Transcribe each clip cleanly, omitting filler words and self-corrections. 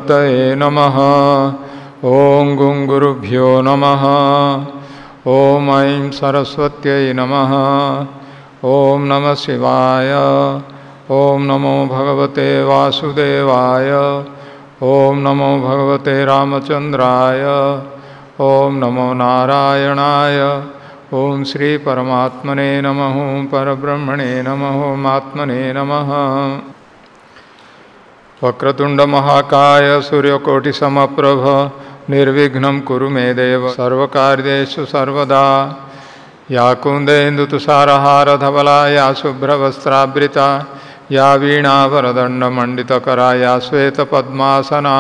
गणपतये नमः। ओं गुरुभ्यो नमः। ओं ऐं सरस्वत्यै नमः। ओं नमः शिवाय। ओं नमो भगवते वासुदेवाय। ओं नमो भगवते रामचंद्राय। ओं नमो नारायणाय। ओं श्री परमात्मने नमः। परब्रह्मणे नमः। आत्मने नमः। वक्रतुंड महाकाय सूर्यकोटि समप्रभ निर्विघ्नं कुरु मे देव सर्वकार्येषु सर्वदा। या कुन्देन्दुतुषारहार धवला या शुभ्रवस्त्रावृता या वीणावरदण्डमण्डितकरा या श्वेतपद्मासना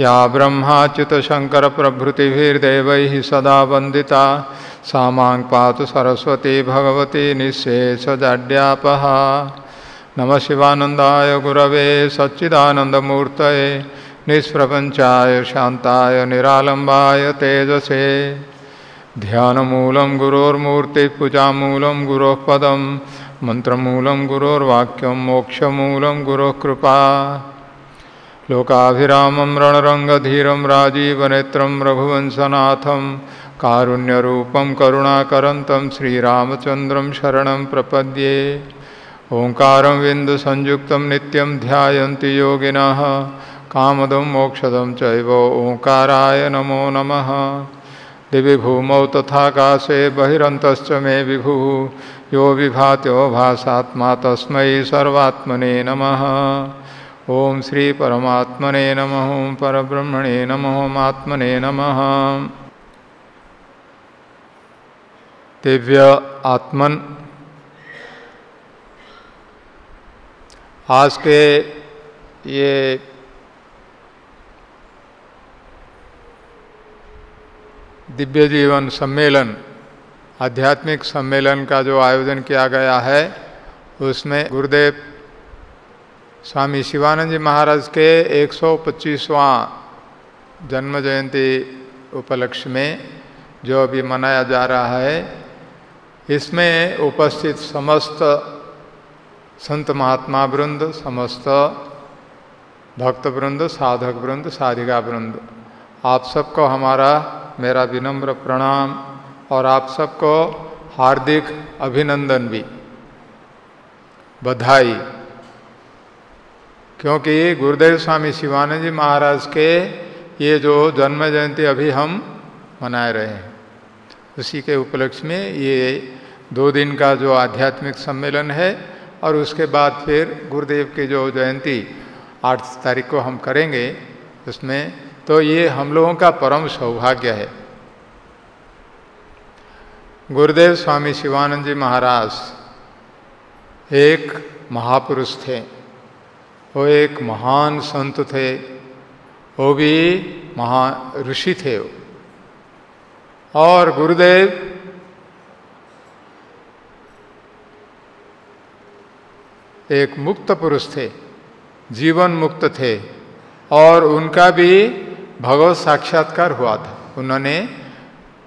या ब्रह्माच्युतशङ्करप्रभृतिभिर्देवैः सदा वन्दिता सा मां पातु सरस्वती भगवती निःशेषजाड्यापहा। नमः शिवानन्दाय गुरवे सच्चिदानन्दमूर्तये निष्प्रपञ्चाय शान्ताय निरालम्बाय तेजसे। ध्यानमूलं गुरोर्मूर्तिः पूजामूलं गुरोः पदं मन्त्रमूलं गुरोर्वाक्यं मोक्षमूलं गुरोः कृपा। लोकाभिरामं रणरङ्गधीरं राजीवनेत्रं रघुवंशनाथं कारुण्यरूपं करुणाकरन्तं श्रीरामचन्द्रं शरणं प्रपद्ये। ओंकारं बिन्दुसंयुक्तं नित्यं ध्यायन्ति योगिनः कामदं मोक्षदं चैव ओंकाराय नमो नमः। दिवि भूमौ तथाकाशे बहिरन्तश्च मे विभुः यो विभात्यो भासात्मा तस्मै सर्वात्मने नमः। ओं श्री परमात्मने नमः। परब्रह्मणे नमः। आत्मने नमः। दिव्य आत्मन आज के ये दिव्य जीवन सम्मेलन आध्यात्मिक सम्मेलन का जो आयोजन किया गया है उसमें गुरुदेव स्वामी शिवानंद जी महाराज के 125वां जन्म जयंती उपलक्ष्य में जो अभी मनाया जा रहा है इसमें उपस्थित समस्त संत महात्मा वृंद, समस्त भक्त वृंद, साधक वृंद, साधिका वृंद, आप सबको हमारा मेरा विनम्र प्रणाम और आप सबको हार्दिक अभिनंदन भी, बधाई। क्योंकि गुरुदेव स्वामी शिवानंद जी महाराज के ये जो जन्म जयंती अभी हम मना रहे हैं उसी के उपलक्ष्य में ये 2 दिन का जो आध्यात्मिक सम्मेलन है और उसके बाद फिर गुरुदेव की जो जयंती 8 तारीख को हम करेंगे उसमें, तो ये हम लोगों का परम सौभाग्य है। गुरुदेव स्वामी शिवानंद जी महाराज एक महापुरुष थे, वो एक महान संत थे, वो भी महान ऋषि थे। और गुरुदेव एक मुक्त पुरुष थे, जीवन मुक्त थे और उनका भी भगवत साक्षात्कार हुआ था। उन्होंने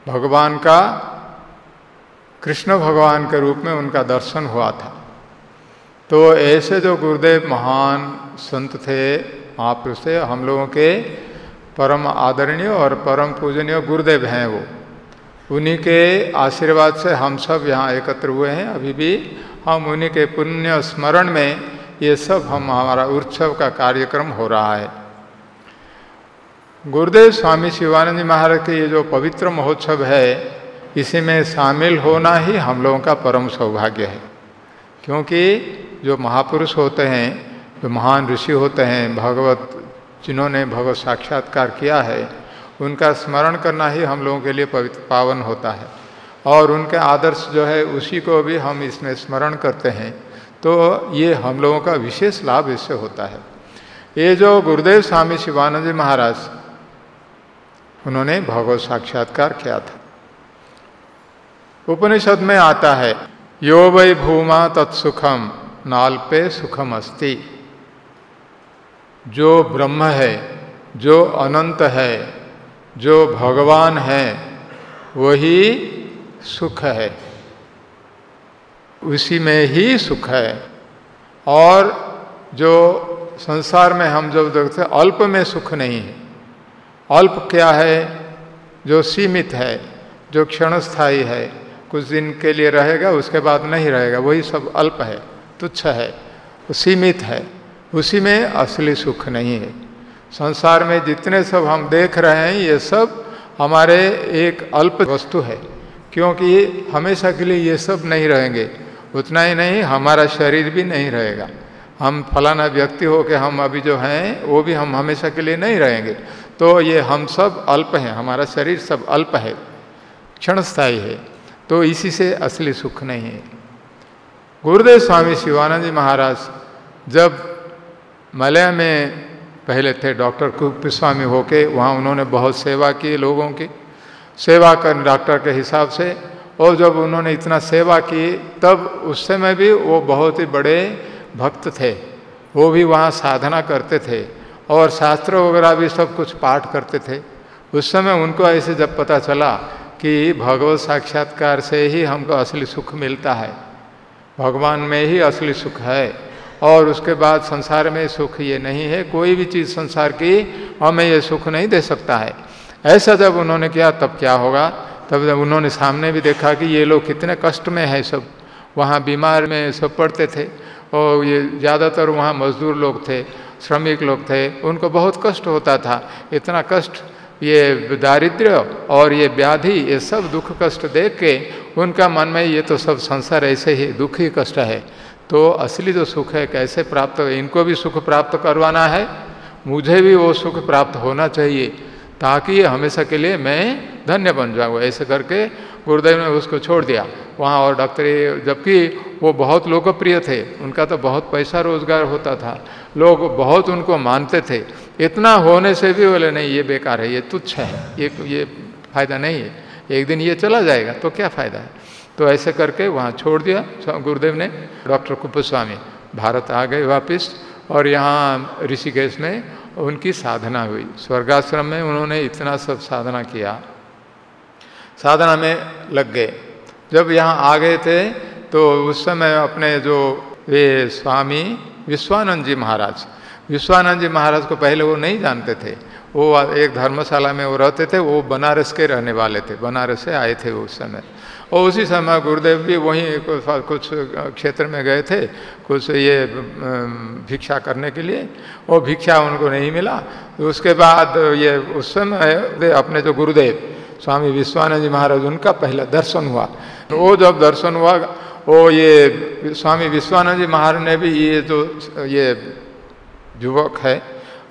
भगवान का, कृष्ण भगवान के रूप में उनका दर्शन हुआ था। तो ऐसे जो गुरुदेव महान संत थे, महापुरुष थे, हम लोगों के परम आदरणीय और परम पूजनीय गुरुदेव हैं। वो उन्हीं के आशीर्वाद से हम सब यहाँ एकत्र हुए हैं। अभी भी हम उन्हीं के पुण्य स्मरण में ये सब हमारा उत्सव का कार्यक्रम हो रहा है। गुरुदेव स्वामी शिवानंद जी महाराज के ये जो पवित्र महोत्सव है इसी में शामिल होना ही हम लोगों का परम सौभाग्य है। क्योंकि जो महापुरुष होते हैं, जो महान ऋषि होते हैं, भगवत जिन्होंने भगवत साक्षात्कार किया है, उनका स्मरण करना ही हम लोगों के लिए पवित्र पावन होता है। और उनके आदर्श जो है उसी को भी हम इसमें स्मरण करते हैं, तो ये हम लोगों का विशेष लाभ इससे होता है। ये जो गुरुदेव स्वामी शिवानंद जी महाराज, उन्होंने भगवत साक्षात्कार किया था। उपनिषद में आता है यो वै भूमा तत्सुखम नाल्पे सुखम अस्ति। जो ब्रह्म है, जो अनंत है, जो भगवान है, वही सुख है, उसी में ही सुख है। और जो संसार में हम जब देखते हैं अल्प में सुख नहीं है। अल्प क्या है? जो सीमित है, जो क्षणस्थायी है, कुछ दिन के लिए रहेगा उसके बाद नहीं रहेगा, वही सब अल्प है, तुच्छ है, सीमित है। उसी में असली सुख नहीं है। संसार में जितने सब हम देख रहे हैं ये सब हमारे एक अल्प वस्तु है, क्योंकि हमेशा के लिए ये सब नहीं रहेंगे। उतना ही नहीं, हमारा शरीर भी नहीं रहेगा। हम फलाना व्यक्ति हो के हम अभी जो हैं वो भी हम हमेशा के लिए नहीं रहेंगे। तो ये हम सब अल्प हैं, हमारा शरीर सब अल्प है, क्षणस्थायी है। तो इसी से असली सुख नहीं है। गुरुदेव स्वामी शिवानंद जी महाराज जब मलया में पहले थे डॉक्टर कुप्पी स्वामी होके, वहाँ उन्होंने बहुत सेवा की, लोगों की सेवा कर डॉक्टर के हिसाब से। और जब उन्होंने इतना सेवा की तब उस समय भी वो बहुत ही बड़े भक्त थे। वो भी वहाँ साधना करते थे और शास्त्र वगैरह भी सब कुछ पाठ करते थे। उस समय उनको ऐसे जब पता चला कि भगवत साक्षात्कार से ही हमको असली सुख मिलता है, भगवान में ही असली सुख है, और उसके बाद संसार में सुख ये नहीं है, कोई भी चीज़ संसार की हमें ये सुख नहीं दे सकता है। ऐसा जब उन्होंने किया तब क्या होगा? तब जब उन्होंने सामने भी देखा कि ये लोग कितने कष्ट में है, सब वहाँ बीमार में सब पड़ते थे, और ये ज़्यादातर वहाँ मजदूर लोग थे, श्रमिक लोग थे, उनको बहुत कष्ट होता था। इतना कष्ट, ये दारिद्र्य और ये व्याधि, ये सब दुख कष्ट देख के उनका मन में ये तो सब संसार ऐसे ही दुख ही कष्ट है, तो असली जो सुख है कैसे प्राप्त हो? इनको भी सुख प्राप्त करवाना है, मुझे भी वो सुख प्राप्त होना चाहिए ताकि हमेशा के लिए मैं धन्य बन जाऊँ। ऐसे करके गुरुदेव ने उसको छोड़ दिया वहाँ। और डॉक्टरी, जबकि वो बहुत लोकप्रिय थे, उनका तो बहुत पैसा रोजगार होता था, लोग बहुत उनको मानते थे। इतना होने से भी बोले नहीं ये बेकार है, ये तुच्छ है, ये फायदा नहीं है, एक दिन ये चला जाएगा तो क्या फ़ायदा है। तो ऐसे करके वहाँ छोड़ दिया गुरुदेव ने। डॉक्टर कुप्पी स्वामी भारत आ गए वापस, और यहाँ ऋषिकेश में उनकी साधना हुई। स्वर्गाश्रम में उन्होंने इतना सब साधना किया, साधना में लग गए। जब यहाँ आ गए थे तो उस समय अपने जो वे स्वामी विश्वानंद जी महाराज, विश्वानंद जी महाराज को पहले वो नहीं जानते थे। वो एक धर्मशाला में वो रहते थे, वो बनारस के रहने वाले थे, बनारस से आए थे उस समय। और उसी समय गुरुदेव भी वहीं कुछ क्षेत्र में गए थे, कुछ ये भिक्षा करने के लिए। वो भिक्षा उनको नहीं मिला। उसके बाद ये उस समय अपने जो गुरुदेव स्वामी विश्वानंद जी महाराज, उनका पहला दर्शन हुआ। तो वो जब दर्शन हुआ, वो ये स्वामी विश्वानंद जी महाराज ने भी ये जो ये युवक है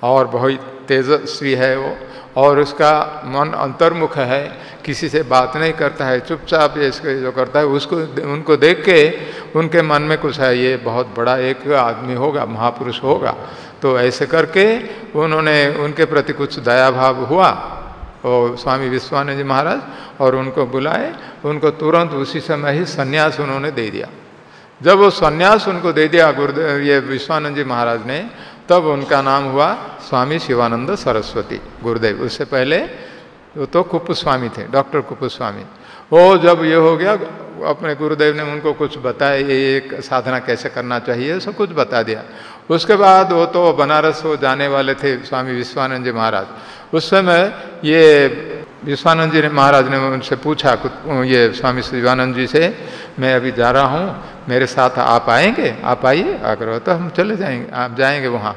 और बहुत तेजस्वी है वो, और उसका मन अंतर्मुख है, किसी से बात नहीं करता है, चुपचाप ये इसके जो करता है, उसको उनको देख के उनके मन में कुछ है, ये बहुत बड़ा एक आदमी होगा, महापुरुष होगा। तो ऐसे करके उन्होंने उनके प्रति कुछ दया भाव हुआ और स्वामी विश्वानंद जी महाराज, और उनको बुलाए। उनको तुरंत उसी समय ही संन्यास उन्होंने दे दिया। जब वो संन्यास उनको दे दिया गुरुदेव ये विश्वानंद जी महाराज ने, तब उनका नाम हुआ स्वामी शिवानंद सरस्वती गुरुदेव। उससे पहले वो तो कुप्पी स्वामी थे, डॉक्टर कुप्पी स्वामी। वो जब ये हो गया, अपने गुरुदेव ने उनको कुछ बताया, ये एक साधना कैसे करना चाहिए, सब कुछ बता दिया। उसके बाद वो तो बनारस वो जाने वाले थे स्वामी विश्वानंद जी महाराज। उस समय ये विश्वानंद जी महाराज ने उनसे पूछा, ये स्वामी शिवानंद जी से, मैं अभी जा रहा हूँ, मेरे साथ आप आएंगे? आप आइए, अगर तो हम चले जाएंगे, आप जाएंगे वहाँ।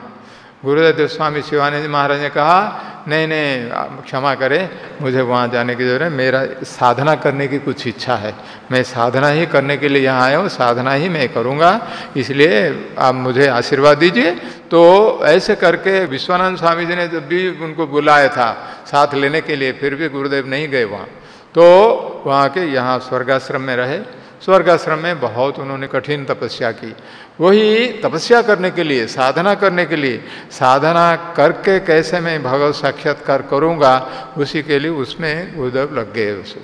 गुरुदेव स्वामी शिवानंद जी महाराज ने कहा, नहीं नहीं क्षमा करें, मुझे वहाँ जाने की जरूरत है, मेरा साधना करने की कुछ इच्छा है, मैं साधना ही करने के लिए यहाँ आया हूँ, साधना ही मैं करूँगा, इसलिए आप मुझे आशीर्वाद दीजिए। तो ऐसे करके विश्वानंद स्वामी जी ने जब भी उनको बुलाया था साथ लेने के लिए, फिर भी गुरुदेव नहीं गए वहाँ। तो वहाँ के यहाँ स्वर्गाश्रम में रहे। स्वर्गाश्रम में बहुत उन्होंने कठिन तपस्या की। वही तपस्या करने के लिए, साधना करने के लिए, साधना करके कैसे मैं भगवत साक्षात्कार करूँगा, उसी के लिए उसमें गुरुदेव लग गए उसे।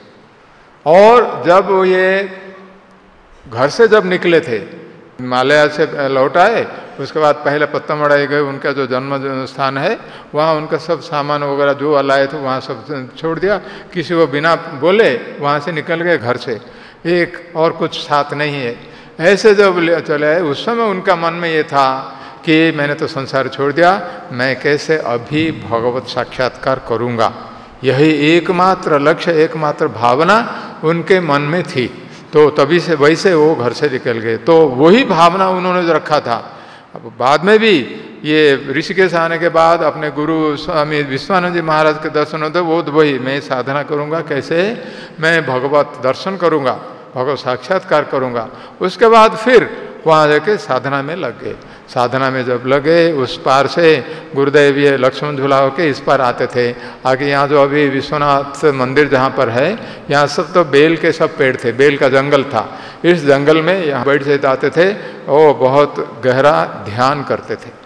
और जब ये घर से जब निकले थे, हिमालय से लौट आए, उसके बाद पहले पत्तमढ़ाई गए, उनका जो जन्म स्थान है, वहाँ उनका सब सामान वगैरह जो लाए थे वहाँ सब छोड़ दिया, किसी को बिना बोले वहाँ से निकल गए घर से, एक और कुछ साथ नहीं है। ऐसे जब चले आए, उस समय उनका मन में ये था कि मैंने तो संसार छोड़ दिया, मैं कैसे अभी भगवत साक्षात्कार करूँगा। यही एकमात्र लक्ष्य, एकमात्र भावना उनके मन में थी। तो तभी से वैसे वो घर से निकल गए। तो वही भावना उन्होंने जो रखा था, अब बाद में भी ये ऋषिकेश आने के बाद अपने गुरु स्वामी विश्वानंद जी महाराज के दर्शन होते, वो तो वही मैं साधना करूँगा, कैसे मैं भगवत दर्शन करूँगा, भगवत साक्षात्कार करूँगा। उसके बाद फिर वहाँ जाके साधना में लग गए। साधना में जब लगे, उस पार से गुरुदेव ये लक्ष्मण झूला होके इस पार आते थे। आगे यहाँ जो अभी विश्वनाथ मंदिर जहाँ पर है, यहाँ सब तो बेल के सब पेड़ थे, बेल का जंगल था। इस जंगल में यहाँ बैठ जाते थे, वो बहुत गहरा ध्यान करते थे।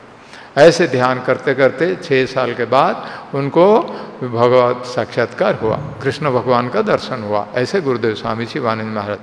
ऐसे ध्यान करते करते 6 साल के बाद उनको भगवत साक्षात्कार हुआ, कृष्ण भगवान का दर्शन हुआ। ऐसे गुरुदेव स्वामी शिवानंद महाराज।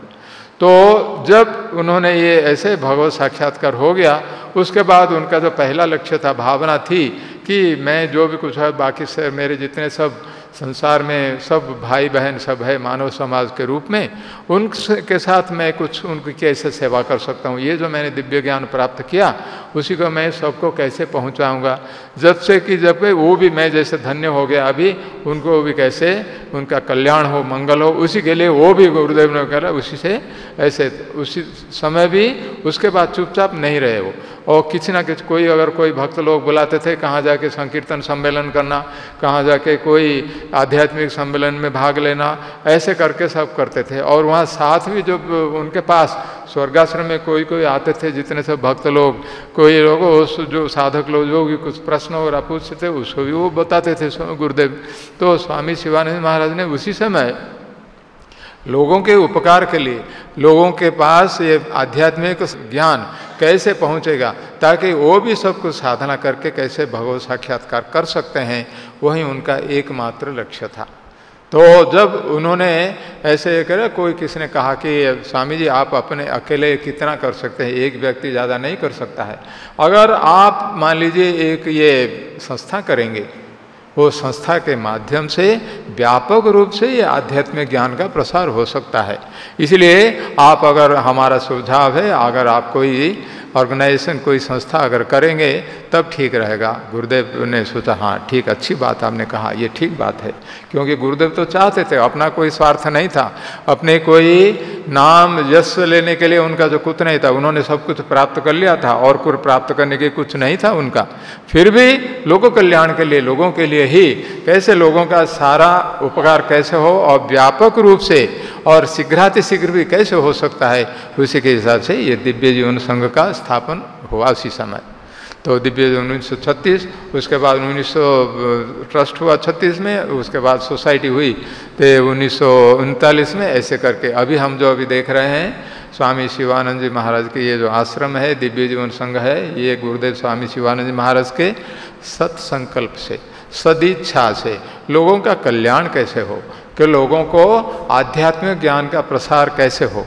तो जब उन्होंने ये ऐसे भगवत साक्षात्कार हो गया, उसके बाद उनका जो पहला लक्ष्य था, भावना थी कि मैं जो भी कुछ है, बाकी से मेरे जितने सब संसार में सब भाई बहन सब है मानव समाज के रूप में, उनके साथ मैं कुछ उनकी कैसे सेवा कर सकता हूँ। ये जो मैंने दिव्य ज्ञान प्राप्त किया, उसी को मैं सबको कैसे पहुँचाऊँगा। जब से कि जब वो भी मैं जैसे धन्य हो गया, अभी उनको भी कैसे उनका कल्याण हो, मंगल हो, उसी के लिए वो भी गुरुदेव ने कहा उसी से ऐसे उसी समय भी उसके बाद चुपचाप नहीं रहे वो। और किसी ना किसी कोई अगर कोई भक्त लोग बुलाते थे, कहाँ जाके संकीर्तन सम्मेलन करना, कहाँ जाके कोई आध्यात्मिक सम्मेलन में भाग लेना, ऐसे करके सब करते थे। और वहाँ साथ भी जब उनके पास स्वर्गाश्रम में कोई कोई आते थे, जितने सब भक्त लोग, कोई लोग जो साधक लोग जो भी कुछ प्रश्न वगैरह पूछते थे, उसको भी वो बताते थे गुरुदेव। तो स्वामी शिवानंद महाराज ने उसी समय लोगों के उपकार के लिए, लोगों के पास ये आध्यात्मिक ज्ञान कैसे पहुंचेगा, ताकि वो भी सब कुछ साधना करके कैसे भगवत साक्षात्कार कर सकते हैं, वही उनका एकमात्र लक्ष्य था। तो जब उन्होंने ऐसे करा, कोई किसी ने कहा कि स्वामी जी आप अपने अकेले कितना कर सकते हैं, एक व्यक्ति ज़्यादा नहीं कर सकता है। अगर आप मान लीजिए एक ये संस्था करेंगे, वो संस्था के माध्यम से व्यापक रूप से ये आध्यात्मिक ज्ञान का प्रसार हो सकता है। इसलिए आप, अगर हमारा सुझाव है, अगर आप कोई ऑर्गेनाइजेशन, कोई संस्था अगर करेंगे तब ठीक रहेगा। गुरुदेव ने सोचा हाँ ठीक, अच्छी बात आपने कहा, ये ठीक बात है। क्योंकि गुरुदेव तो चाहते थे, अपना कोई स्वार्थ नहीं था, अपने कोई नाम यश लेने के लिए उनका जो कुछ नहीं था, उन्होंने सब कुछ प्राप्त कर लिया था और कुछ प्राप्त करने के कुछ नहीं था उनका। फिर भी लोगों कल्याण के लिए, लोगों के लिए ही कैसे लोगों का सारा उपकार कैसे हो और व्यापक रूप से और शीघ्रातिशीघ्र भी कैसे हो सकता है, उसी के हिसाब से ये दिव्य जीवन संघ का स्थापन हुआ उसी समय। तो दिव्य 1936, उसके बाद 1900 ट्रस्ट हुआ 36 में, उसके बाद सोसाइटी हुई तो 1939 में। ऐसे करके अभी हम जो अभी देख रहे हैं, स्वामी शिवानंद जी महाराज के ये जो आश्रम है, दिव्य जीवन संघ है, ये गुरुदेव स्वामी शिवानंद जी महाराज के सत्संकल्प से, सदिच्छा से लोगों का कल्याण कैसे हो, कि लोगों को आध्यात्मिक ज्ञान का प्रसार कैसे हो,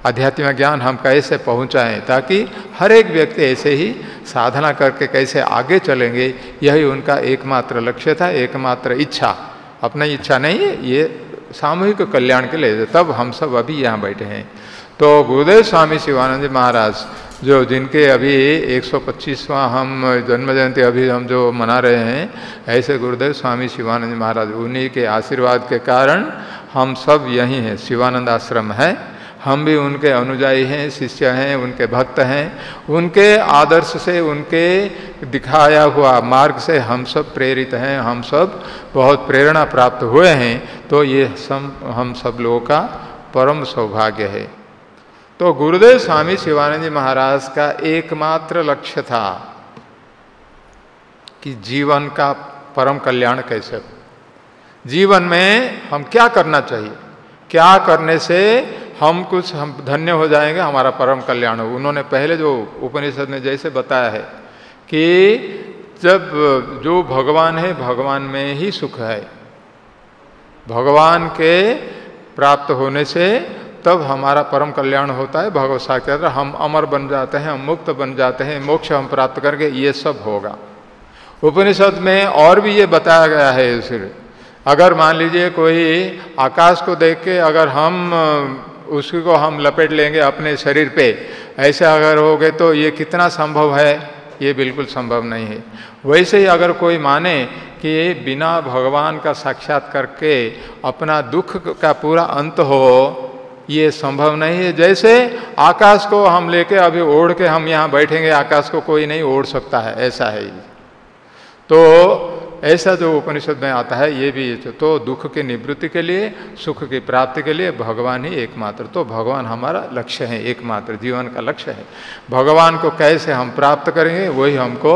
आध्यात्मिक ज्ञान हम कैसे पहुंचाएं, ताकि हर एक व्यक्ति ऐसे ही साधना करके कैसे आगे चलेंगे, यही उनका एकमात्र लक्ष्य था, एकमात्र इच्छा। अपना इच्छा नहीं है, ये सामूहिक कल्याण के लिए। तब हम सब अभी यहाँ बैठे हैं। तो गुरुदेव स्वामी शिवानंद जी महाराज, जो जिनके अभी 125वां हम जन्म जयंती अभी हम जो मना रहे हैं, ऐसे गुरुदेव स्वामी शिवानंद जी महाराज, उन्हीं के आशीर्वाद के कारण हम सब यहीं हैं। शिवानंद आश्रम है, हम भी उनके अनुयायी हैं, शिष्य हैं, उनके भक्त हैं। उनके आदर्श से, उनके दिखाया हुआ मार्ग से हम सब प्रेरित हैं, हम सब बहुत प्रेरणा प्राप्त हुए हैं। तो ये हम सब लोगों का परम सौभाग्य है। तो गुरुदेव स्वामी शिवानंद जी महाराज का एकमात्र लक्ष्य था कि जीवन का परम कल्याण कैसे हो, जीवन में हम क्या करना चाहिए, क्या करने से हम धन्य हो जाएंगे, हमारा परम कल्याण हो। उन्होंने पहले जो उपनिषद में जैसे बताया है कि जब जो भगवान है, भगवान में ही सुख है, भगवान के प्राप्त होने से तब हमारा परम कल्याण होता है, भगवत साक्षात्कार, हम अमर बन जाते हैं, हम मुक्त बन जाते हैं, मोक्ष हम प्राप्त करके ये सब होगा। उपनिषद में और भी ये बताया गया है। सिर्फ अगर मान लीजिए कोई आकाश को देख के अगर हम उसको हम लपेट लेंगे अपने शरीर पे, ऐसे अगर हो गए तो ये कितना संभव है, ये बिल्कुल संभव नहीं है। वैसे ही अगर कोई माने कि बिना भगवान का साक्षात करके अपना दुख का पूरा अंत हो, ये संभव नहीं है। जैसे आकाश को हम लेके अभी ओढ़ के हम यहाँ बैठेंगे, आकाश को कोई नहीं ओढ़ सकता है, ऐसा है। तो ऐसा जो उपनिषद में आता है ये भी, तो दुख की निवृत्ति के लिए, सुख की प्राप्ति के लिए भगवान ही एकमात्र, तो भगवान हमारा लक्ष्य है, एकमात्र जीवन का लक्ष्य है। भगवान को कैसे हम प्राप्त करेंगे वही हमको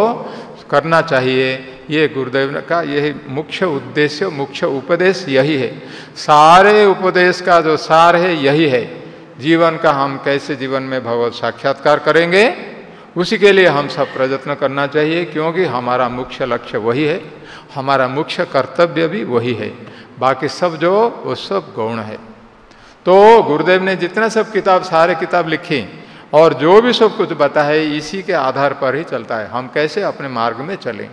करना चाहिए। ये गुरुदेव का यही मुख्य उद्देश्य, मुख्य उपदेश यही है। सारे उपदेश का जो सार है यही है, जीवन का हम कैसे जीवन में भगवत साक्षात्कार करेंगे, उसी के लिए हम सब प्रयत्न करना चाहिए, क्योंकि हमारा मुख्य लक्ष्य वही है, हमारा मुख्य कर्तव्य भी वही है। बाकी सब जो वो सब गौण है। तो गुरुदेव ने जितना सब किताब, सारे किताब लिखी और जो भी सब कुछ बताया है, इसी के आधार पर ही चलता है, हम कैसे अपने मार्ग में चलें।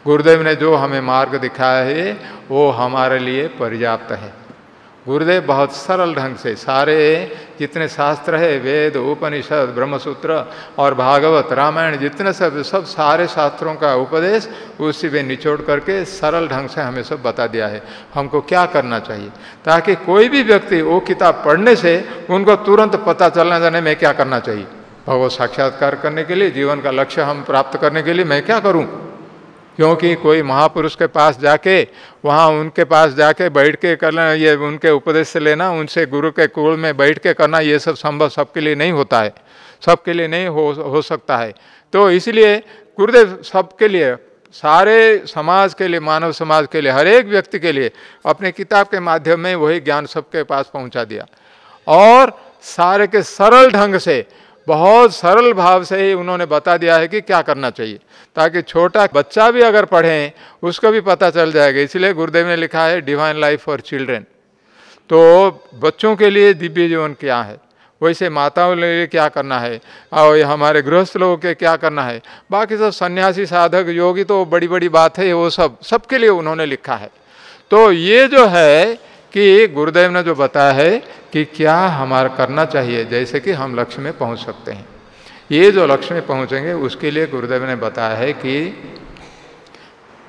गुरुदेव ने जो हमें मार्ग दिखाया है वो हमारे लिए पर्याप्त है। गुरुदेव बहुत सरल ढंग से सारे जितने शास्त्र है, वेद, उपनिषद, ब्रह्मसूत्र और भागवत, रामायण, जितने सब सारे शास्त्रों का उपदेश उसी में निचोड़ करके सरल ढंग से हमें सब बता दिया है हमको क्या करना चाहिए, ताकि कोई भी व्यक्ति वो किताब पढ़ने से उनको तुरंत पता चलना जाने मैं क्या करना चाहिए। भगवत साक्षात्कार करने के लिए, जीवन का लक्ष्य हम प्राप्त करने के लिए मैं क्या करूँ। क्योंकि कोई महापुरुष के पास जाके, वहाँ उनके पास जाके बैठ के करना, ये उनके उपदेश से लेना, उनसे गुरु के कुल में बैठ के करना, ये सब संभव सबके लिए नहीं होता है, सबके लिए नहीं हो सकता है। तो इसलिए गुरुदेव सबके लिए, सारे समाज के लिए, मानव समाज के लिए, हर एक व्यक्ति के लिए अपने किताब के माध्यम में वही ज्ञान सबके पास पहुँचा दिया और सारे के सरल ढंग से, बहुत सरल भाव से ही उन्होंने बता दिया है कि क्या करना चाहिए, ताकि छोटा बच्चा भी अगर पढ़े उसको भी पता चल जाएगा। इसलिए गुरुदेव ने लिखा है डिवाइन लाइफ फॉर चिल्ड्रेन। तो बच्चों के लिए दिव्य जीवन क्या है, वैसे माताओं के लिए क्या करना है, और हमारे गृहस्थ लोगों के क्या करना है, बाकी सब सन्यासी, साधक, योगी तो बड़ी बड़ी बात है, वो सबके लिए उन्होंने लिखा है। तो ये जो है कि गुरुदेव ने जो बताया है कि क्या हमारा करना चाहिए, जैसे कि हम लक्ष्य में पहुंच सकते हैं। ये जो लक्ष्य में पहुंचेंगे उसके लिए गुरुदेव ने बताया है कि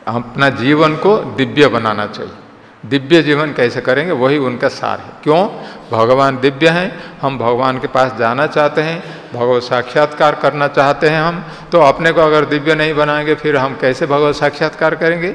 अपना जीवन को दिव्य बनाना चाहिए। दिव्य जीवन कैसे करेंगे वही उनका सार है। क्यों? भगवान दिव्य हैं, हम भगवान के पास जाना चाहते हैं, भगवत साक्षात्कार करना चाहते हैं हम, तो अपने को अगर दिव्य नहीं बनाएंगे फिर हम कैसे भगवत साक्षात्कार करेंगे।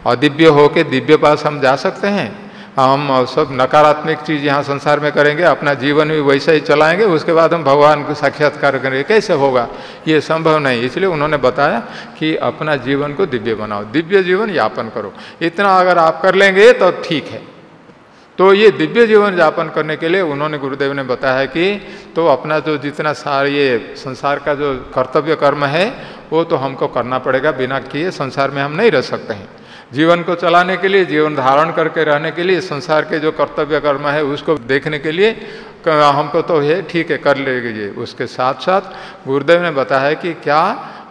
और दिव्य होके दिव्य पास हम जा सकते हैं? हम सब नकारात्मक चीज़ यहाँ संसार में करेंगे, अपना जीवन भी वैसा ही चलाएंगे, उसके बाद हम भगवान को साक्षात्कार करेंगे, कैसे होगा? ये संभव नहीं। इसलिए उन्होंने बताया कि अपना जीवन को दिव्य बनाओ, दिव्य जीवन यापन करो। इतना अगर आप कर लेंगे तो ठीक है। तो ये दिव्य जीवन यापन करने के लिए उन्होंने, गुरुदेव ने बताया कि तो अपना जो जितना सारा ये संसार का जो कर्तव्य कर्म है वो तो हमको करना पड़ेगा, बिना किए संसार में हम नहीं रह सकते हैं। जीवन को चलाने के लिए, जीवन धारण करके रहने के लिए, संसार के जो कर्तव्य कर्म है उसको देखने के लिए हमको तो ये ठीक है कर लीजिए। उसके साथ साथ गुरुदेव ने बताया कि क्या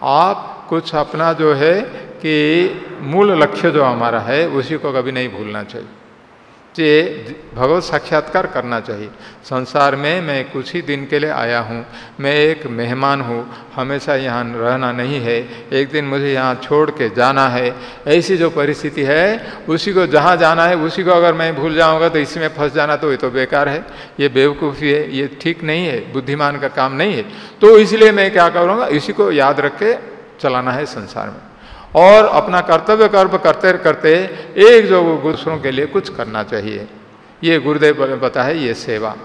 आप कुछ अपना जो है कि मूल लक्ष्य जो हमारा है उसी को कभी नहीं भूलना चाहिए, भगवत साक्षात्कार करना चाहिए। संसार में मैं कुछ ही दिन के लिए आया हूँ, मैं एक मेहमान हूँ, हमेशा यहाँ रहना नहीं है, एक दिन मुझे यहाँ छोड़ के जाना है। ऐसी जो परिस्थिति है उसी को, जहाँ जाना है उसी को अगर मैं भूल जाऊँगा तो इसी में फंस जाना तो ये तो बेकार है, ये बेवकूफ़ी है, ये ठीक नहीं है, बुद्धिमान का काम नहीं है। तो इसलिए मैं क्या करूँगा, इसी को याद रख के चलाना है संसार में, और अपना कर्तव्य कर्म करते करते एक जो दूसरों के लिए कुछ करना चाहिए। ये गुरुदेव ने बताया है, ये सेवा।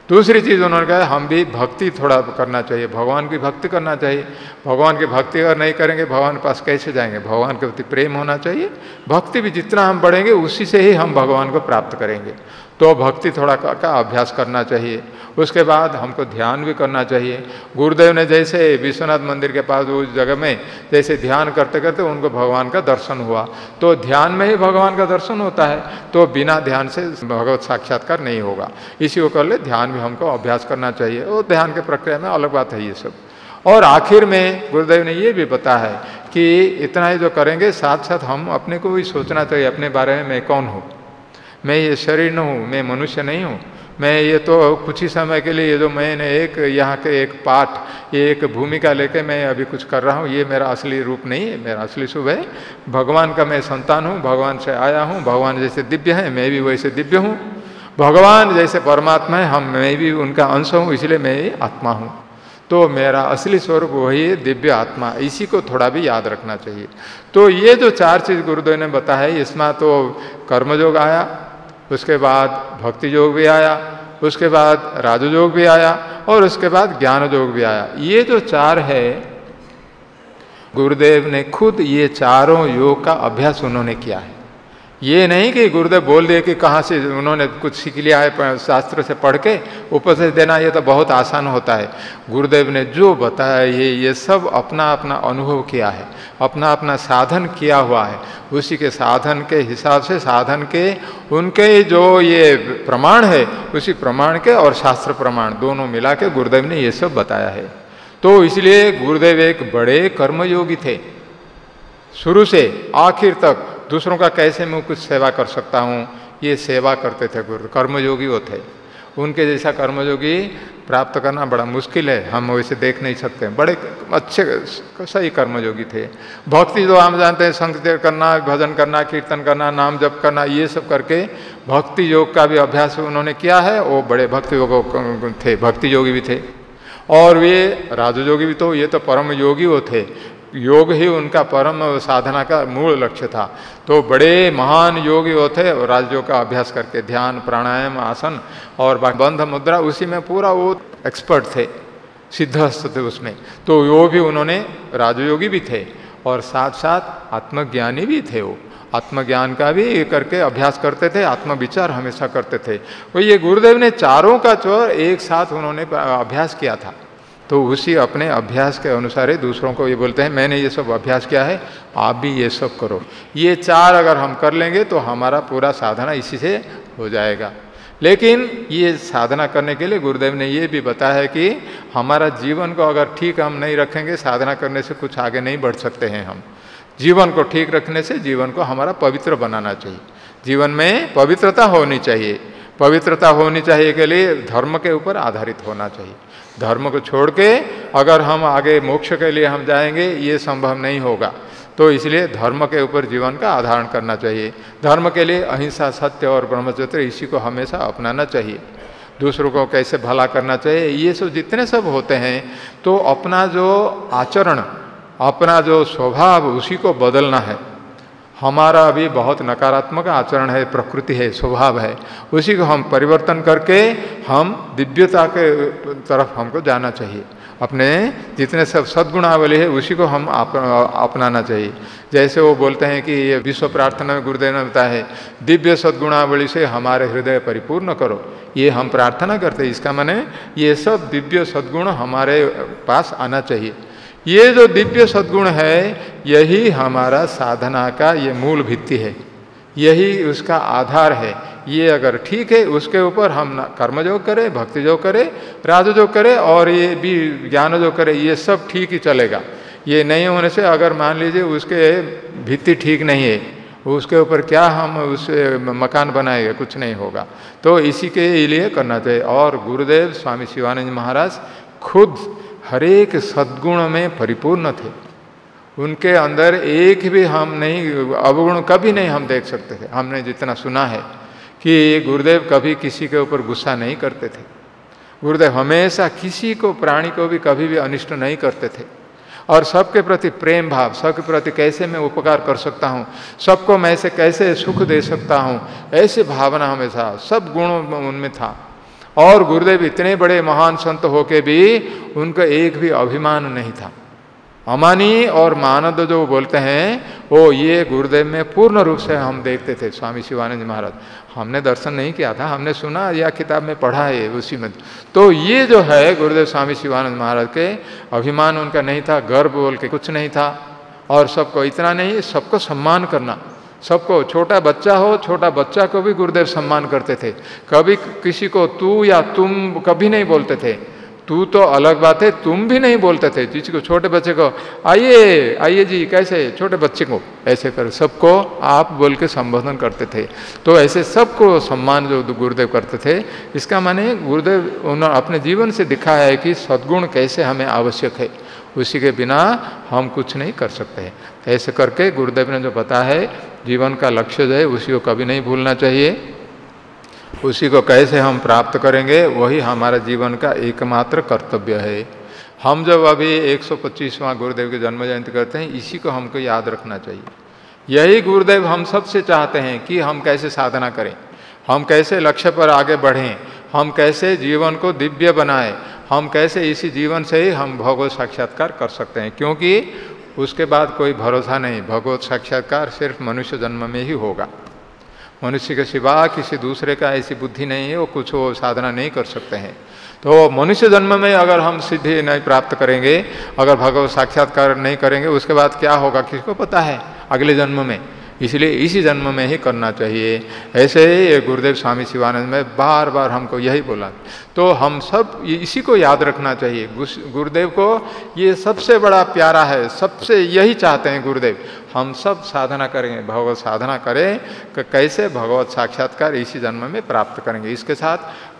दूसरी चीज़ उन्होंने कहा हम भी भक्ति थोड़ा करना चाहिए, भगवान की भक्ति करना चाहिए। भगवान की भक्ति अगर नहीं करेंगे भगवान के पास कैसे जाएंगे? भगवान के प्रति प्रेम होना चाहिए। भक्ति भी जितना हम बढ़ेंगे उसी से ही हम भगवान को प्राप्त करेंगे। तो भक्ति थोड़ा का अभ्यास करना चाहिए। उसके बाद हमको ध्यान भी करना चाहिए। गुरुदेव ने जैसे विश्वनाथ मंदिर के पास उस जगह में जैसे ध्यान करते करते उनको भगवान का दर्शन हुआ, तो ध्यान में ही भगवान का दर्शन होता है, तो बिना ध्यान से भगवत साक्षात्कार नहीं होगा। इसी को कर ले, ध्यान भी हमको अभ्यास करना चाहिए, और ध्यान के प्रक्रिया में अलग बात है ये सब। और आखिर में गुरुदेव ने ये भी बताया है कि इतना ही जो करेंगे, साथ साथ हम अपने को भी सोचना चाहिए अपने बारे में, मैं कौन हूँ, मैं ये शरीर न हूँ, मैं मनुष्य नहीं हूँ, मैं ये तो कुछ ही समय के लिए ये जो मैंने एक यहाँ के एक पाठ, ये एक भूमिका लेके मैं अभी कुछ कर रहा हूँ, ये मेरा असली रूप नहीं है, मेरा असली शुभ है। भगवान का मैं संतान हूँ, भगवान से आया हूँ, भगवान जैसे दिव्य है मैं भी वैसे दिव्य हूँ, भगवान जैसे परमात्मा है मैं भी उनका अंश हूँ, इसलिए मैं आत्मा हूँ। तो मेरा असली स्वरूप वही है, दिव्य आत्मा। इसी को थोड़ा भी याद रखना चाहिए। तो ये जो 4 चीज़ गुरुदेव ने बताया, इसमें तो कर्मयोग आया, उसके बाद भक्ति योग भी आया, उसके बाद राजयोग भी आया और उसके बाद ज्ञान योग भी आया। ये जो 4 है, गुरुदेव ने खुद ये चारों योग का अभ्यास उन्होंने किया है। ये नहीं कि गुरुदेव बोल दिए कि कहाँ से उन्होंने कुछ सीख लिया है शास्त्र से पढ़ के उपदेश देना, ये तो बहुत आसान होता है। गुरुदेव ने जो बताया ये सब अपना अपना अनुभव किया है, अपना अपना साधन किया हुआ है। उसी के साधन के हिसाब से, साधन के उनके जो ये प्रमाण है, उसी प्रमाण के और शास्त्र प्रमाण दोनों मिला के गुरुदेव ने ये सब बताया है। तो इसलिए गुरुदेव एक बड़े कर्मयोगी थे। शुरू से आखिर तक दूसरों का कैसे मैं कुछ सेवा कर सकता हूँ, ये सेवा करते थे गुरु। कर्मयोगी वो थे। उनके जैसा कर्मयोगी प्राप्त करना बड़ा मुश्किल है, हम वैसे देख नहीं सकते। बड़े अच्छे सही कर्मयोगी थे। भक्ति जो हम जानते हैं, संकीर्तन करना, भजन करना, कीर्तन करना, नाम जप करना, ये सब करके भक्ति योग का भी अभ्यास उन्होंने किया है। वो बड़े भक्ति योग थे, भक्ति योगी भी थे। और वे राजयोगी भी, तो ये तो परम योगी वो थे। योग ही उनका परम साधना का मूल लक्ष्य था। तो बड़े महान योगी वो थे। और राजयोग का अभ्यास करके ध्यान, प्राणायाम, आसन और बंध मुद्रा, उसी में पूरा वो एक्सपर्ट थे, सिद्धहस्त थे उसमें। तो वो भी उन्होंने राजयोगी भी थे और साथ साथ आत्मज्ञानी भी थे। वो आत्मज्ञान का भी करके अभ्यास करते थे, आत्मविचार हमेशा करते थे। तो ये गुरुदेव ने चारों का जो एक साथ उन्होंने अभ्यास किया था। तो उसी अपने अभ्यास के अनुसार ही दूसरों को ये बोलते हैं, मैंने ये सब अभ्यास किया है, आप भी ये सब करो। ये 4 अगर हम कर लेंगे तो हमारा पूरा साधना इसी से हो जाएगा। लेकिन ये साधना करने के लिए गुरुदेव ने ये भी बताया है कि हमारा जीवन को अगर ठीक हम नहीं रखेंगे, साधना करने से कुछ आगे नहीं बढ़ सकते हैं हम। जीवन को ठीक रखने से जीवन को हमारा पवित्र बनाना चाहिए। जीवन में पवित्रता होनी चाहिए। पवित्रता होनी चाहिए के लिए धर्म के ऊपर आधारित होना चाहिए। धर्म को छोड़ के अगर हम आगे मोक्ष के लिए हम जाएंगे, ये संभव नहीं होगा। तो इसलिए धर्म के ऊपर जीवन का आधारण करना चाहिए। धर्म के लिए अहिंसा, सत्य और ब्रह्मचर्य, इसी को हमेशा अपनाना चाहिए। दूसरों को कैसे भला करना चाहिए, ये सब जितने सब होते हैं, तो अपना जो आचरण, अपना जो स्वभाव, उसी को बदलना है। हमारा अभी बहुत नकारात्मक आचरण है, प्रकृति है, स्वभाव है, उसी को हम परिवर्तन करके हम दिव्यता के तरफ हमको जाना चाहिए। अपने जितने सब सद्गुणावली है उसी को हम अपनाना चाहिए। जैसे वो बोलते हैं कि ये विश्व प्रार्थना में गुरुदेव ने बताया है, दिव्य सद्गुणावली से हमारे हृदय परिपूर्ण करो। ये हम प्रार्थना करते हैं, इसका माने ये सब दिव्य सद्गुण हमारे पास आना चाहिए। ये जो दिव्य सद्गुण है, यही हमारा साधना का ये मूल भित्ति है, यही उसका आधार है। ये अगर ठीक है, उसके ऊपर हम कर्मयोग करें, भक्ति योग करें, राजयोग करें और ये भी ज्ञान योग करें, ये सब ठीक ही चलेगा। ये नहीं होने से अगर मान लीजिए उसके भित्ति ठीक नहीं है, उसके ऊपर क्या हम उस मकान बनाएंगे, कुछ नहीं होगा। तो इसी के लिए करना चाहिए। और गुरुदेव स्वामी शिवानंद महाराज खुद हर एक सद्गुण में परिपूर्ण थे। उनके अंदर एक भी हम नहीं अवगुण कभी नहीं हम देख सकते थे। हमने जितना सुना है कि गुरुदेव कभी किसी के ऊपर गुस्सा नहीं करते थे। गुरुदेव हमेशा किसी को, प्राणी को भी कभी भी अनिष्ट नहीं करते थे। और सबके प्रति प्रेम भाव, सबके प्रति कैसे मैं उपकार कर सकता हूँ, सबको मैं से कैसे सुख दे सकता हूँ, ऐसी भावना हमेशा सब गुण उनमें था। और गुरुदेव इतने बड़े महान संत होके भी उनका एक भी अभिमान नहीं था। अमानी और मानद जो बोलते हैं, वो ये गुरुदेव में पूर्ण रूप से हम देखते थे। स्वामी शिवानंद महाराज, हमने दर्शन नहीं किया था, हमने सुना या किताब में पढ़ा है उसी में। तो ये जो है गुरुदेव स्वामी शिवानंद महाराज के, अभिमान उनका नहीं था, गर्व बोल के कुछ नहीं था। और सबको इतना नहीं, सबको सम्मान करना, सबको, छोटा बच्चा हो, छोटा बच्चा को भी गुरुदेव सम्मान करते थे। कभी किसी को तू या तुम कभी नहीं बोलते थे। तू तो अलग बात है, तुम भी नहीं बोलते थे किसी को, छोटे बच्चे को आइए आइए जी कैसे, छोटे बच्चे को ऐसे कर, सबको आप बोल के संबोधन करते थे। तो ऐसे सबको सम्मान जो गुरुदेव करते थे, इसका माने गुरुदेव उन्होंने अपने जीवन से दिखा है कि सद्गुण कैसे हमें आवश्यक है, उसी के बिना हम कुछ नहीं कर सकते। ऐसे करके गुरुदेव ने जो बताया है जीवन का लक्ष्य जो है उसी को कभी नहीं भूलना चाहिए, उसी को कैसे हम प्राप्त करेंगे वही हमारा जीवन का एकमात्र कर्तव्य है। हम जब अभी 125वां गुरुदेव की जन्म जयंती करते हैं, इसी को हमको याद रखना चाहिए। यही गुरुदेव हम सबसे चाहते हैं कि हम कैसे साधना करें, हम कैसे लक्ष्य पर आगे बढ़ें, हम कैसे जीवन को दिव्य बनाएं, हम कैसे इसी जीवन से ही हम भगवत साक्षात्कार कर सकते हैं, क्योंकि उसके बाद कोई भरोसा नहीं। भगवत साक्षात्कार सिर्फ मनुष्य जन्म में ही होगा। मनुष्य के सिवा किसी दूसरे का ऐसी बुद्धि नहीं है, वो कुछ वो साधना नहीं कर सकते हैं। तो मनुष्य जन्म में अगर हम सिद्धि नहीं प्राप्त करेंगे, अगर भगवत साक्षात्कार नहीं करेंगे, उसके बाद क्या होगा किसको पता है अगले जन्म में। इसलिए इसी जन्म में ही करना चाहिए। ऐसे ही गुरुदेव स्वामी शिवानंद में बार बार हमको यही बोला। तो हम सब इसी को याद रखना चाहिए। गुरुदेव को ये सबसे बड़ा प्यारा है, सबसे यही चाहते हैं गुरुदेव, हम सब साधना करेंगे, भगवत साधना करें कि कैसे भगवत साक्षात्कार इसी जन्म में प्राप्त करेंगे। इसके साथ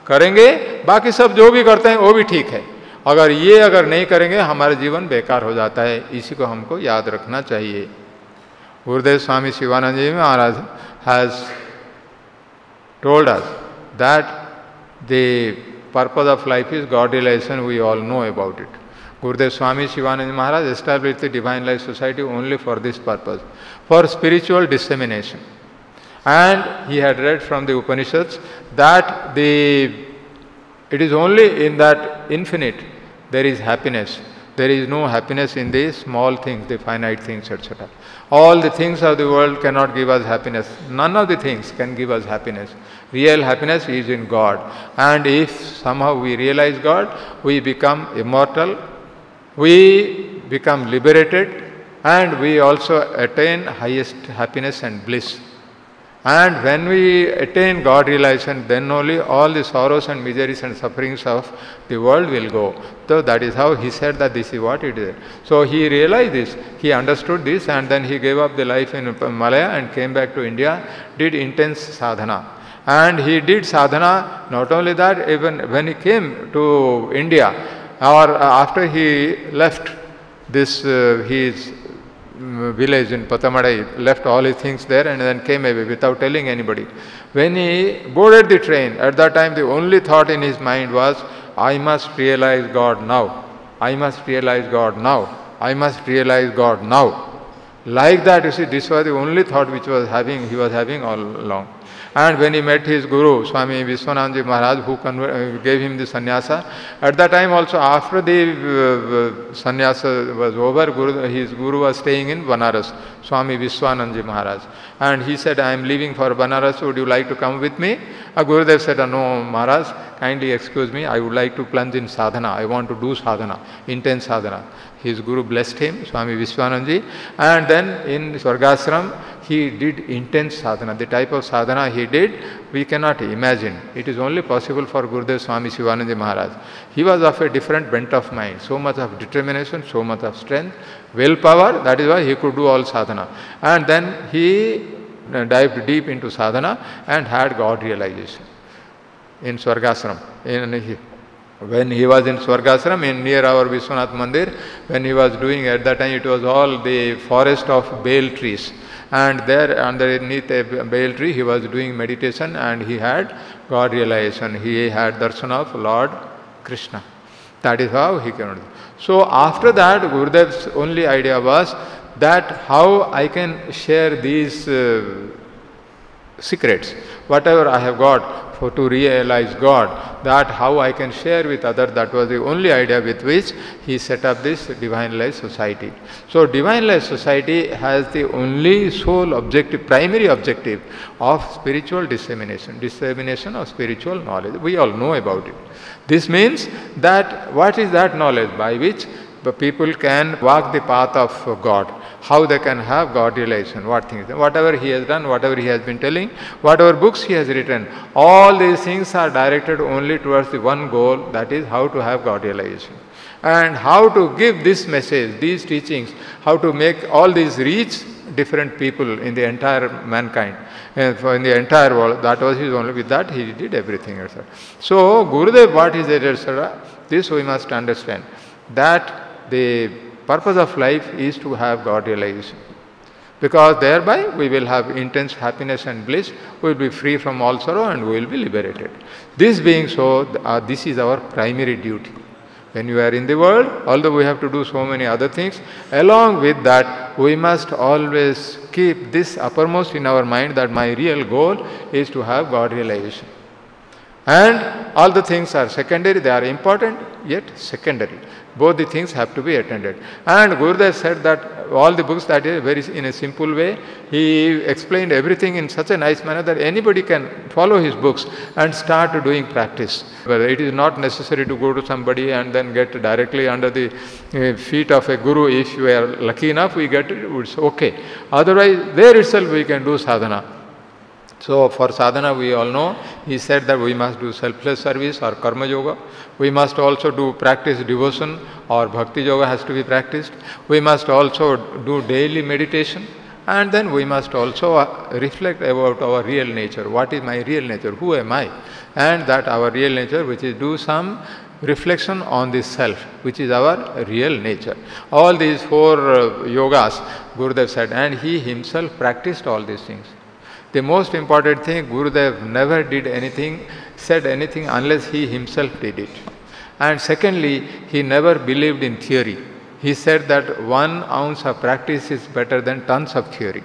करेंगे, बाकी सब जो भी करते हैं वो भी ठीक है। अगर नहीं करेंगे हमारा जीवन बेकार हो जाता है, इसी को हमको याद रखना चाहिए। Gurudev Swami Shivananda Maharaj has told us that the purpose of life is God realization, we all know about it. Gurudev Swami Shivananda Maharaj established the Divine Life Society only for this purpose, for spiritual dissemination. And he had read from the Upanishads that it is only in that infinite there is happiness. There is no happiness in the small things, the finite things, etc. All the things of the world cannot give us happiness. None of the things can give us happiness. Real happiness is in God. And if somehow we realize God, we become immortal, we become liberated, and we also attain highest happiness and bliss. And when we attain God realization, then only all the sorrows and miseries and sufferings of the world will go. So that is how he said that this is what it is. So he realized this, he understood this, and then he gave up the life in Malaya and came back to India, did intense sadhana. And he did sadhana, not only that, even when he came to India, or after he left this his village in Patamadai, left all his things there and then came away without telling anybody. When he boarded the train, at that time the only thought in his mind was, I must realize God now. I must realize God now. I must realize God now. Like that, you see, this was the only thought which he was having all along. And when he met his guru, Swami Vishwananand Maharaj, who gave him the sannyasa, at that time also, after the sannyasa was over, his guru was staying in Banaras, Swami Vishwananand Maharaj. And he said, I am leaving for Banaras, would you like to come with me? Gurudev said, no Maharaj, kindly excuse me, I would like to plunge in sadhana, I want to do sadhana, intense sadhana. His guru blessed him, Swami Vishwananand, and then in Swargashram, he did intense sadhana. The type of sadhana he did, we cannot imagine. It is only possible for Gurudev Swami Shivananda Maharaj. He was of a different bent of mind, so much of determination, so much of strength, willpower, that is why he could do all sadhana. And then he dived deep into sadhana and had God realization in Swargashram. When he was in Swargashram, near our Vishwanath Mandir, when he was doing, at that time it was all the forest of bale trees. And there underneath a bale tree he was doing meditation and he had God realization. He had darshan of Lord Krishna. That is how he came. So after that, Gurudev's only idea was that how I can share these secrets, whatever I have got to realize God, that how I can share with others. That was the only idea with which he set up this Divine Life Society. So Divine Life Society has the only sole objective, primary objective of spiritual dissemination of spiritual knowledge. We all know about it. This means that what is that knowledge by which the people can walk the path of God, how they can have God realization, what things, whatever he has done, whatever he has been telling, whatever books he has written, all these things are directed only towards the one goal, that is how to have God realization. And how to give this message, these teachings, how to make all these reach different people in the entire mankind, in the entire world. That was his only, with that he did everything, etc. So Gurudev, what is it, etc., this we must understand, that the purpose of life is to have God realization, because thereby we will have intense happiness and bliss, we will be free from all sorrow and we will be liberated. This being so, this is our primary duty. When you are in the world, although we have to do so many other things, along with that we must always keep this uppermost in our mind, that my real goal is to have God realization. And all the things are secondary, they are important yet secondary. Both the things have to be attended. And Gurudev said that all the books, that is very in a simple way, he explained everything in such a nice manner that anybody can follow his books and start doing practice. But it is not necessary to go to somebody and then get directly under the feet of a guru. If you are lucky enough, we get it, it's okay. Otherwise, there itself we can do sadhana. So for sadhana, we all know, he said that we must do selfless service or karma yoga. We must also do practice devotion, or bhakti yoga has to be practiced. We must also do daily meditation. And then we must also reflect about our real nature. What is my real nature? Who am I? And that our real nature, which is do some reflection on the self, which is our real nature. All these four yogas, Gurudev said, and he himself practiced all these things. The most important thing, Gurudev never did anything, said anything unless he himself did it. And secondly, he never believed in theory. He said that 1 ounce of practice is better than tons of theory.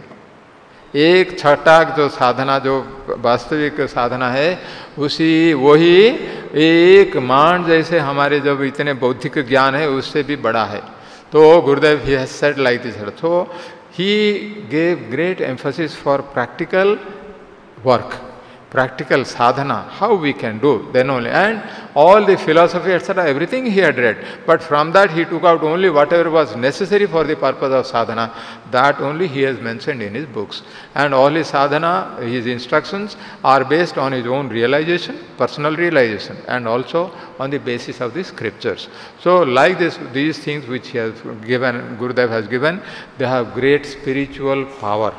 एक छटाक जो साधना, जो वास्तविक साधना है, उसी वही एक मान जैसे हमारे जब इतने बौद्धिक ज्ञान है उससे भी बड़ा है. तो गुरुदेव he has said like this. So he gave great emphasis for practical work, practical sadhana, how we can do, then only. And all the philosophy, etc., everything he had read. But from that he took out only whatever was necessary for the purpose of sadhana. That only he has mentioned in his books. And all his sadhana, his instructions are based on his own realization, personal realization, and also on the basis of the scriptures. So like this, these things which he has given, Gurudev has given, they have great spiritual power.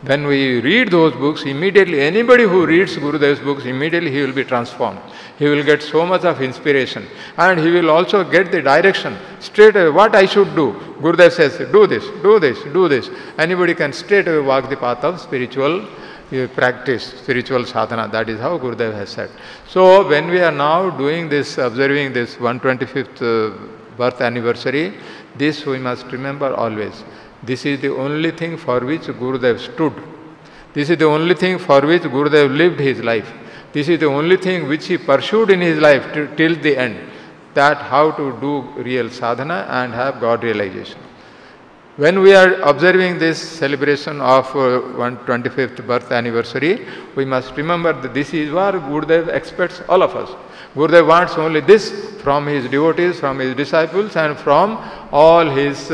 When we read those books, immediately anybody who reads Gurudev's books, immediately he will be transformed. He will get so much of inspiration, and he will also get the direction straight away what I should do. Gurudev says, do this, do this, do this. Anybody can straight away walk the path of spiritual practice, spiritual sadhana. That is how Gurudev has said. So when we are now doing this, observing this 125th birth anniversary, this we must remember always. This is the only thing for which Gurudev stood. This is the only thing for which Gurudev lived his life. This is the only thing which he pursued in his life till the end. That how to do real sadhana and have God realization. When we are observing this celebration of 125th birth anniversary, we must remember that this is what Gurudev expects all of us. Gurudev wants only this from his devotees, from his disciples, and from all his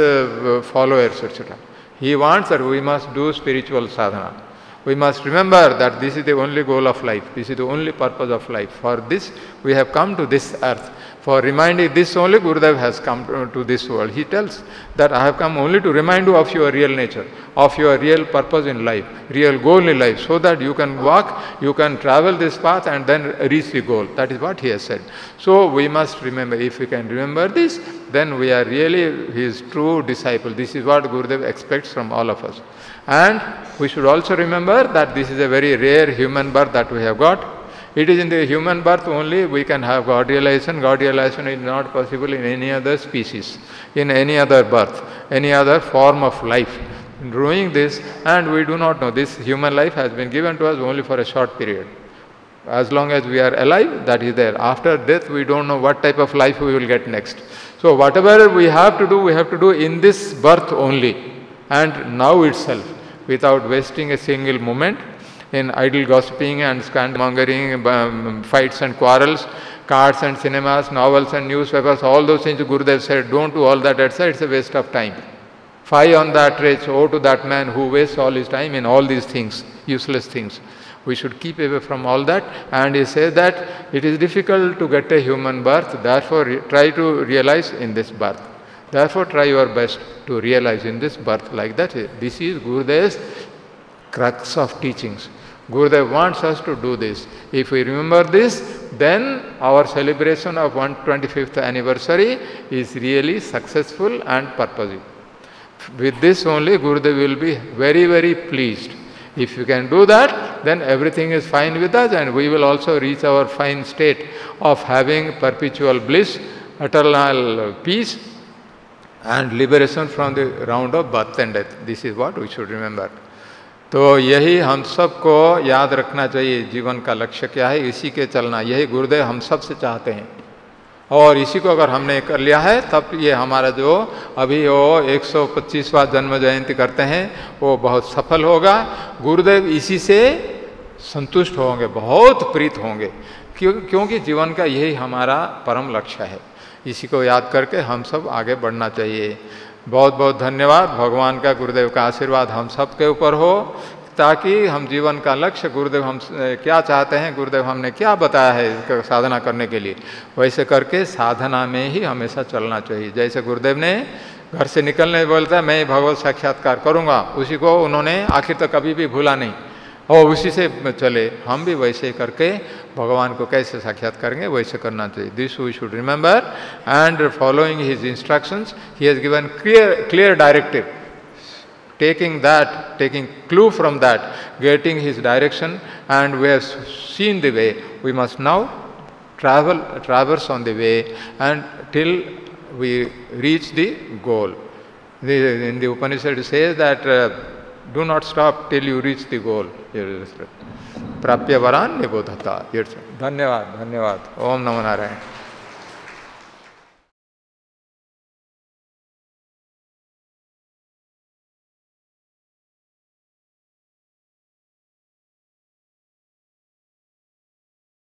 followers, etc. He wants that we must do spiritual sadhana. We must remember that this is the only goal of life. This is the only purpose of life. For this, we have come to this earth. For reminding this only, Gurudev has come to this world. He tells that I have come only to remind you of your real nature, of your real purpose in life, real goal in life, so that you can walk, you can travel this path and then reach the goal. That is what he has said. So we must remember, if we can remember this, then we are really his true disciple. This is what Gurudev expects from all of us. And we should also remember that this is a very rare human birth that we have got. It is in the human birth only we can have God realization. God realization is not possible in any other species, in any other birth, any other form of life. Doing this, and we do not know, this human life has been given to us only for a short period. As long as we are alive, that is there. After death, we don't know what type of life we will get next. So whatever we have to do in this birth only, and now itself, without wasting a single moment in idle gossiping and scandalmongering, fights and quarrels, cards and cinemas, novels and newspapers, all those things Gurudev said, don't do all that, it's a waste of time. Fie on that wretch, woe to that man who wastes all his time in all these things, useless things. We should keep away from all that. And he says that it is difficult to get a human birth, therefore try to realize in this birth. Therefore try your best to realize in this birth like that. This is Gurudev's crux of teachings. Gurudev wants us to do this. If we remember this, then our celebration of 125th anniversary is really successful and purposive. With this only Gurudev will be very, very pleased. If you can do that, then everything is fine with us, and we will also reach our fine state of having perpetual bliss, eternal peace and liberation from the round of birth and death. This is what we should remember. तो यही हम सबको याद रखना चाहिए, जीवन का लक्ष्य क्या है, इसी के चलना, यही गुरुदेव हम सब से चाहते हैं। और इसी को अगर हमने कर लिया है तब ये हमारा जो अभी वो 125वां जन्म जयंती करते हैं वो बहुत सफल होगा। गुरुदेव इसी से संतुष्ट होंगे, बहुत प्रीत होंगे, क्योंकि जीवन का यही हमारा परम लक्ष्य है। इसी को याद करके हम सब आगे बढ़ना चाहिए। बहुत बहुत धन्यवाद। भगवान का, गुरुदेव का आशीर्वाद हम सब के ऊपर हो, ताकि हम जीवन का लक्ष्य, गुरुदेव हम क्या चाहते हैं, गुरुदेव हमने क्या बताया है साधना करने के लिए, वैसे करके साधना में ही हमेशा चलना चाहिए। जैसे गुरुदेव ने घर से निकलने बोलता है मैं भगवत साक्षात्कार करूँगा, उसी को उन्होंने आखिर तक कभी भी भूला नहीं और उसी से चले। हम भी वैसे करके भगवान को कैसे साक्षात करेंगे वैसे करना चाहिए। This we should remember and following his instructions he has given clear directive, taking clue from that, getting his direction, and we have seen the way. We must now traverse on the way and till we reach the goal. In the Upanishad it says that do not stop till you reach the goal. प्राप्य वरान निबोधता। धन्यवाद, धन्यवाद। ओम नमो नारायण।